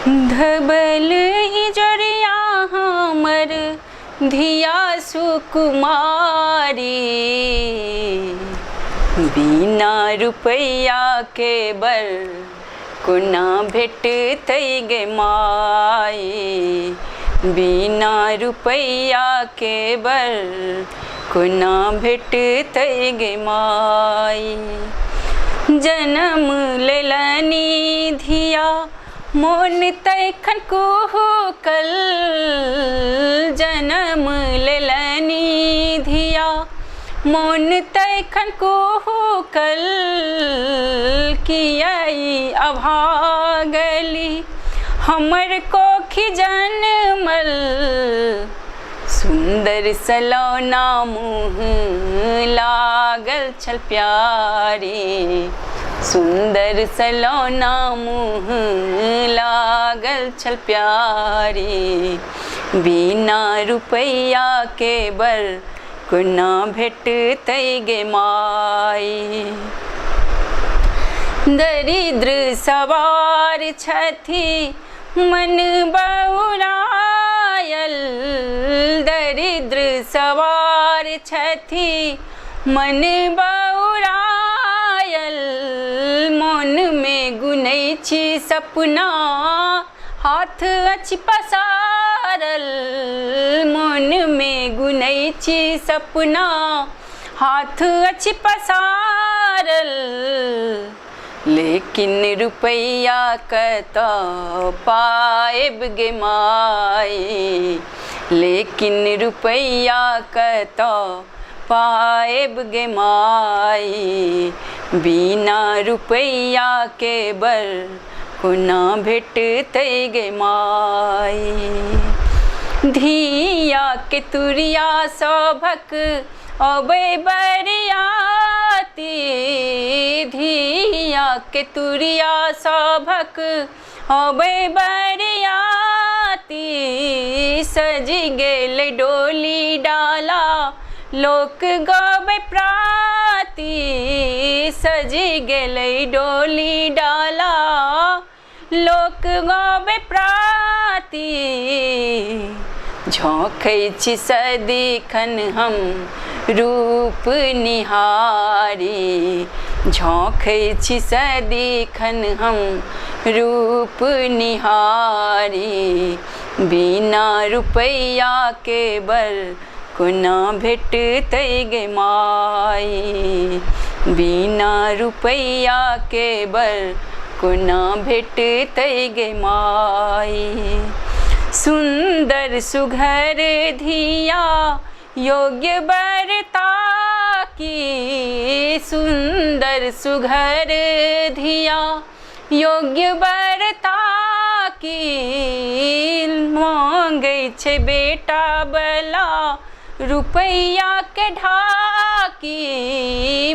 धबल इजरिया हमर धिया सुकुमारी, बिना रुपैया के बर कोना भेटतै गे माई, बिना रुपैया के बर कोना भेटतै गे माई। जन्म लेलनी धिया मोन तैखन कुहुकल, जन्म लेलनी धिया मोन तैखन कुहुकल, कियाई अभागली हमर कोखी जनमल, सुंदर सलौना मुँह लागल छल प्यारी, सुंदर सलौना मुँह लागल छल प्यारी, बिना रुपैया के बर कोना भेटतै गे माई। दरिद्र सवार छथि मन बौरायल, दरिद्र सवार छथि मन बौरायल, मन में गुनै छी सपना हाथ अछि पसारल, मन में गुनै छी सपना हाथ अछि पसारल, लेकिन रुपैया कतऽ पाएब गे माई, लेकिन रुपैया कतऽ पाएब गे माई, बिना रुपैया के बर कोना भेटतै गे माई। धिया के तुरिया सभक अबै बरियाती, धिया के तुरिया सभक अबै बरियाती, सजी गेल डोली डाला लोक गबै प्राती, सजी गेलै डोली डाला लोक गबै प्राती, झोंकै छी सदिखन हम रूप निहारी, झोंकै छी सदिखन हम रूप निहारी, बिना रुपैया के बर कोना भेटतै गे माई, बिना रुपैया के बर कोना भेटतै गे माई। सुंदर सुघर धिया योग्य बर ताकी, सुंदर सुघर धिया योग्य बर ताकी, मांगै छै बेटा बला रुपैया के ढाकी,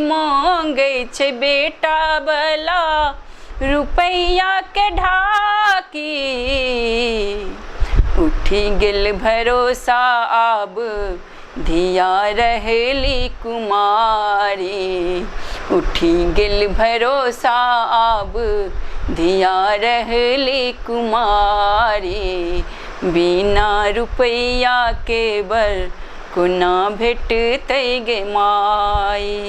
मांगै छै बेटा बला रुपैया के ढाकी, उठी गेल भरोसा आब धिया रहली कुमारी, उठी गेल भरोसा आब धिया रहली कुमारी, बिना रुपैया के बर कोना भेटतै गे माई।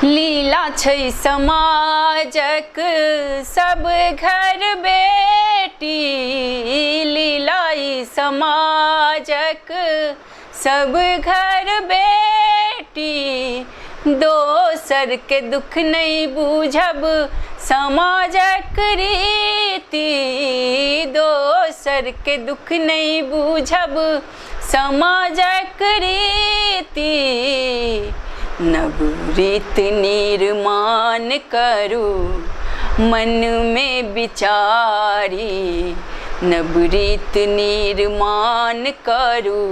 लीला छै समाजक सब घर बेटी, लीला समाजक सब घर बेटी, दोसर के दुख नहीं बूझब समाजक रीति, दोसर के दुख नहीं बूझब समाजक रीति, नव रीत निर्माण करू मन में विचारी, नव रीत निर्माण करू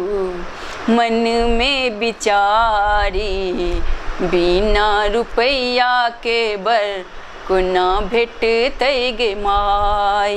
मन में विचारी, बिना रुपैया के बर कोना भेटतै गे माई।